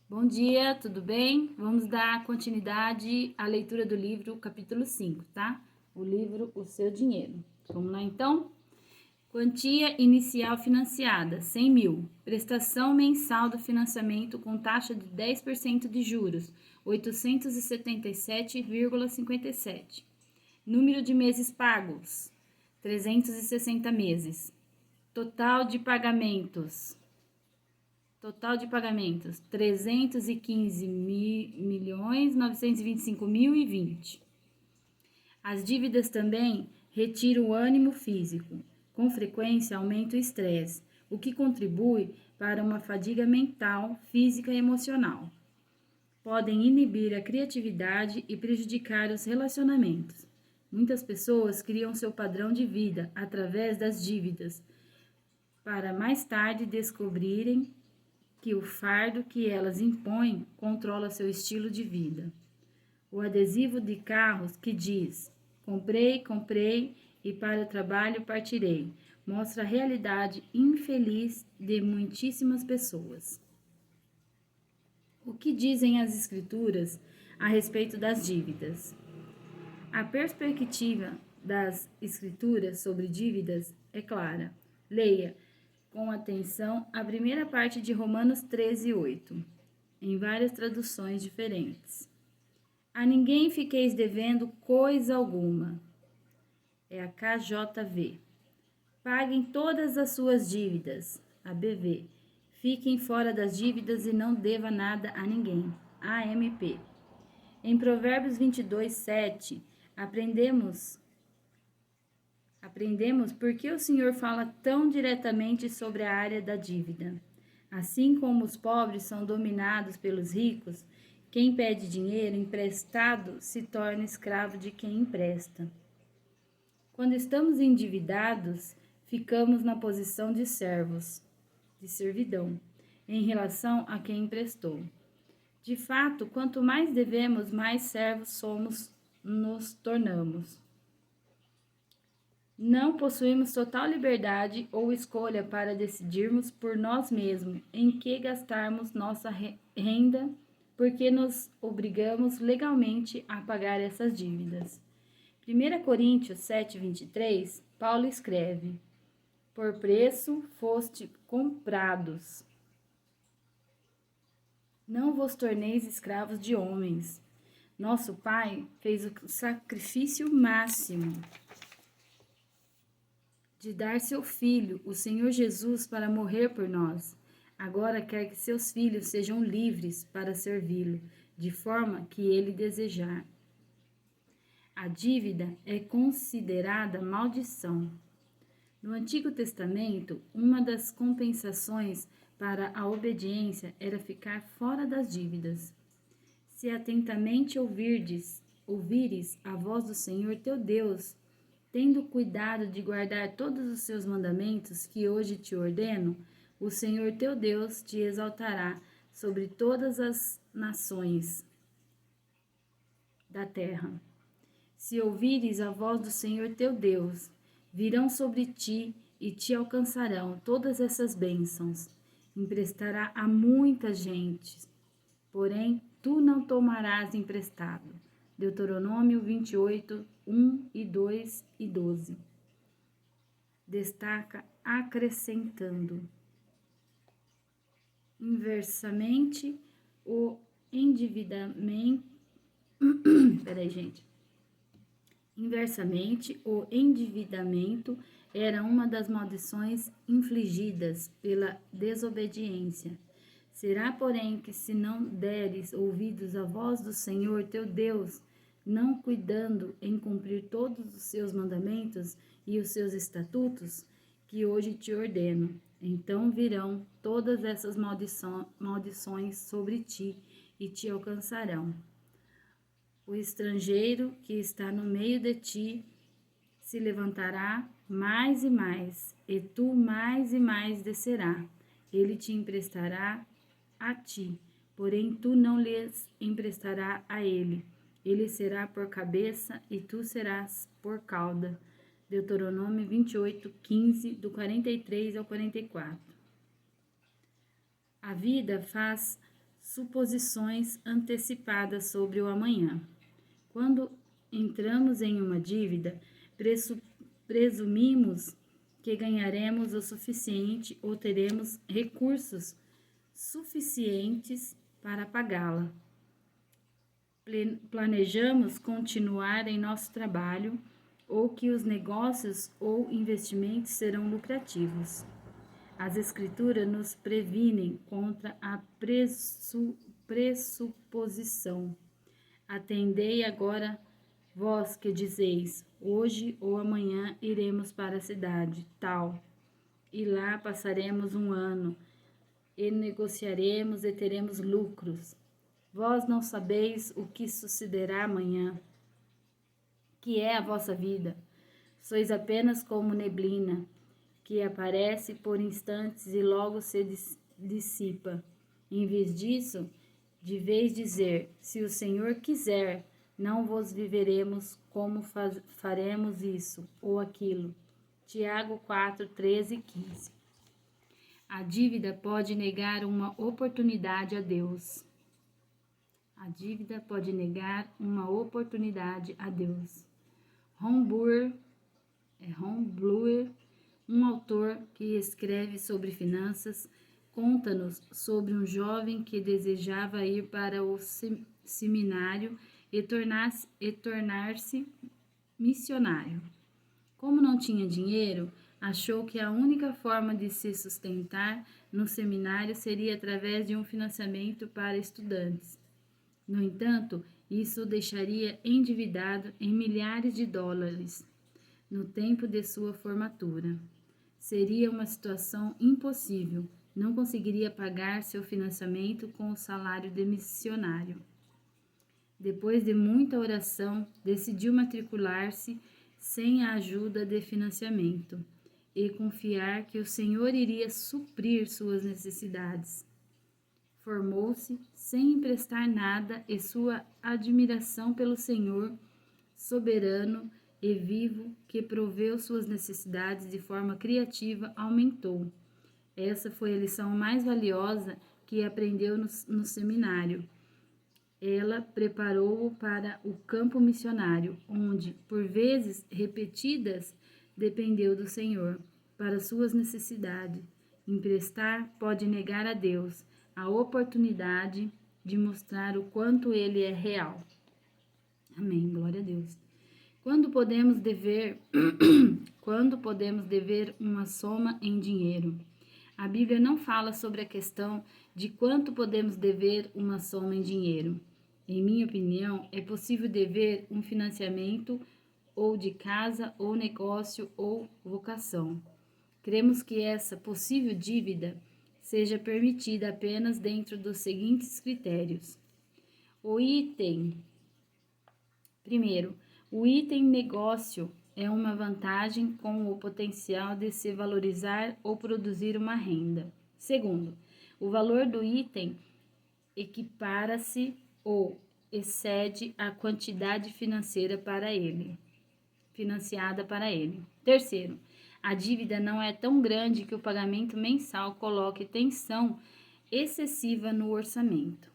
Bom dia, tudo bem? Vamos dar continuidade à leitura do livro, capítulo 5, tá? O livro O Seu Dinheiro. Vamos lá, então? Quantia inicial financiada, 100 mil. Prestação mensal do financiamento com taxa de 10% de juros, 877,57. Número de meses pagos, 360 meses. Total de pagamentos, 315.925.020. As dívidas também retiram o ânimo físico. Com frequência aumenta o estresse, o que contribui para uma fadiga mental, física e emocional. Podem inibir a criatividade e prejudicar os relacionamentos. Muitas pessoas criam seu padrão de vida através das dívidas, para mais tarde descobrirem que o fardo que elas impõem controla seu estilo de vida. O adesivo de carros que diz: comprei e para o trabalho partirei, mostra a realidade infeliz de muitíssimas pessoas. O que dizem as Escrituras a respeito das dívidas? A perspectiva das Escrituras sobre dívidas é clara. Leia com atenção a primeira parte de Romanos 13:8, em várias traduções diferentes. A ninguém fiqueis devendo coisa alguma. É a KJV. Paguem todas as suas dívidas. A BV. Fiquem fora das dívidas e não deva nada a ninguém. AMP. Em Provérbios 22:7, aprendemos por que o Senhor fala tão diretamente sobre a área da dívida. Assim como os pobres são dominados pelos ricos, quem pede dinheiro emprestado se torna escravo de quem empresta. Quando estamos endividados, ficamos na posição de servos, de servidão, em relação a quem emprestou. De fato, quanto mais devemos, mais servos nos tornamos. Não possuímos total liberdade ou escolha para decidirmos por nós mesmos em que gastarmos nossa renda, porque nos obrigamos legalmente a pagar essas dívidas. 1 Coríntios 7:23, Paulo escreve: por preço foste comprados. Não vos torneis escravos de homens. Nosso Pai fez o sacrifício máximo de dar seu Filho, o Senhor Jesus, para morrer por nós. Agora quer que seus filhos sejam livres para servi-lo, de forma que ele desejar. A dívida é considerada maldição. No Antigo Testamento, uma das compensações para a obediência era ficar fora das dívidas. Se atentamente ouvires a voz do Senhor teu Deus, tendo cuidado de guardar todos os seus mandamentos que hoje te ordeno, o Senhor teu Deus te exaltará sobre todas as nações da terra. Se ouvires a voz do Senhor teu Deus, virão sobre ti e te alcançarão todas essas bênçãos. Emprestará a muita gente, porém tu não tomarás emprestado. Deuteronômio 28, 1 e 2 e 12. Destaca acrescentando. Inversamente, o endividamento. Inversamente, o endividamento era uma das maldições infligidas pela desobediência. Será, porém, que se não deres ouvidos à voz do Senhor teu Deus, não cuidando em cumprir todos os seus mandamentos e os seus estatutos, que hoje te ordeno, então virão todas essas maldições sobre ti e te alcançarão. O estrangeiro que está no meio de ti se levantará mais e mais, e tu mais e mais descerá. Ele te emprestará a ti, porém tu não lhes emprestará a ele. Ele será por cabeça e tu serás por cauda. Deuteronômio 28:15, do 43 ao 44. A vida faz suposições antecipadas sobre o amanhã. Quando entramos em uma dívida, presumimos que ganharemos o suficiente ou teremos recursos suficientes para pagá-la. Planejamos continuar em nosso trabalho ou que os negócios ou investimentos serão lucrativos. As Escrituras nos previnem contra a pressuposição. Atendei agora, vós que dizeis, hoje ou amanhã iremos para a cidade tal, e lá passaremos um ano, e negociaremos e teremos lucros. Vós não sabeis o que sucederá amanhã, que é a vossa vida. Sois apenas como neblina, que aparece por instantes e logo se dissipa. Em vez disso, deveis dizer, se o Senhor quiser, não vos viveremos como faremos isso ou aquilo. Tiago 4, 13 e 15. A dívida pode negar uma oportunidade a Deus. A dívida pode negar uma oportunidade a Deus. Ron Bloor, um autor que escreve sobre finanças, conta-nos sobre um jovem que desejava ir para o seminário e tornar-se missionário. Como não tinha dinheiro, achou que a única forma de se sustentar no seminário seria através de um financiamento para estudantes. No entanto, isso o deixaria endividado em milhares de dólares no tempo de sua formatura. Seria uma situação impossível, não conseguiria pagar seu financiamento com o salário de missionário. Depois de muita oração, decidiu matricular-se sem a ajuda de financiamento e confiar que o Senhor iria suprir suas necessidades. Formou-se sem emprestar nada e sua admiração pelo Senhor soberano e vivo, que proveu suas necessidades de forma criativa, aumentou. Essa foi a lição mais valiosa que aprendeu no seminário. Ela preparou-o para o campo missionário, onde, por vezes repetidas, dependeu do Senhor para suas necessidades. Emprestar pode negar a Deus a oportunidade de mostrar o quanto Ele é real. Amém, glória a Deus. Quando podemos dever uma soma em dinheiro? A Bíblia não fala sobre a questão de quanto podemos dever uma soma em dinheiro. Em minha opinião, é possível dever um financiamento ou de casa, ou negócio, ou vocação. Cremos que essa possível dívida seja permitida apenas dentro dos seguintes critérios. Primeiro, o item negócio é uma vantagem com o potencial de se valorizar ou produzir uma renda. Segundo, o valor do item equipara-se ou excede a quantidade financiada para ele. Terceiro, a dívida não é tão grande que o pagamento mensal coloque tensão excessiva no orçamento.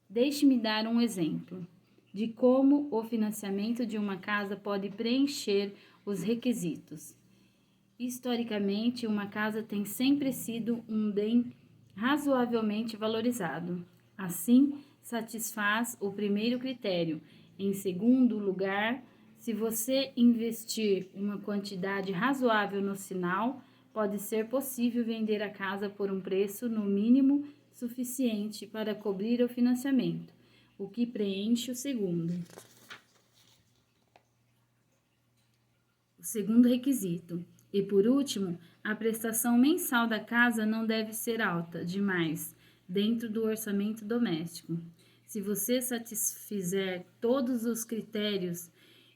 Deixe-me dar um exemplo de como o financiamento de uma casa pode preencher os requisitos. Historicamente, uma casa tem sempre sido um bem razoavelmente valorizado. Assim, satisfaz o primeiro critério. Em segundo lugar, se você investir uma quantidade razoável no sinal, pode ser possível vender a casa por um preço no mínimo suficiente para cobrir o financiamento, o que preenche o segundo requisito. E por último, a prestação mensal da casa não deve ser alta demais dentro do orçamento doméstico. Se você satisfizer todos os critérios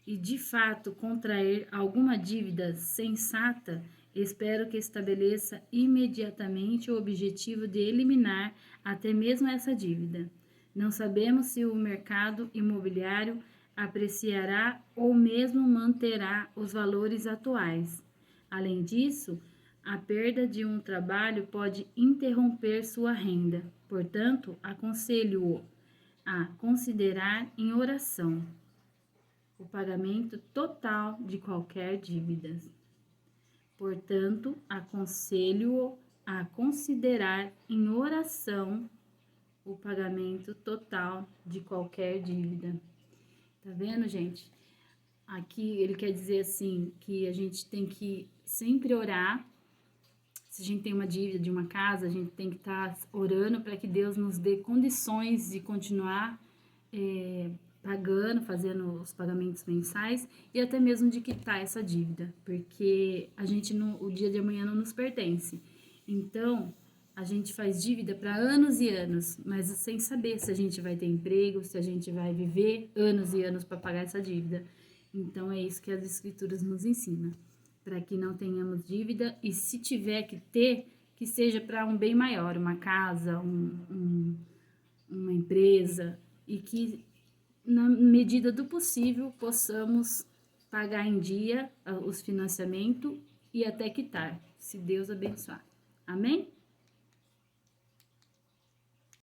e de fato contrair alguma dívida sensata, espero que estabeleça imediatamente o objetivo de eliminar até mesmo essa dívida. Não sabemos se o mercado imobiliário apreciará ou mesmo manterá os valores atuais. Além disso, a perda de um trabalho pode interromper sua renda. Portanto, aconselho-o a considerar em oração o pagamento total de qualquer dívida. Portanto, aconselho-o a considerar em oração o pagamento total de qualquer dívida. Tá vendo, gente? Aqui ele quer dizer assim, que a gente tem que sempre orar. Se a gente tem uma dívida de uma casa, a gente tem que estar orando para que Deus nos dê condições de continuar pagando, fazendo os pagamentos mensais e até mesmo de quitar essa dívida, porque a gente não, o dia de amanhã não nos pertence. Então, a gente faz dívida para anos e anos, mas sem saber se a gente vai ter emprego, se a gente vai viver anos e anos para pagar essa dívida. Então, é isso que as escrituras nos ensinam, para que não tenhamos dívida e se tiver que ter, que seja para um bem maior, uma casa, uma empresa, e que na medida do possível possamos pagar em dia os financiamentos e até quitar, se Deus abençoar. Amém?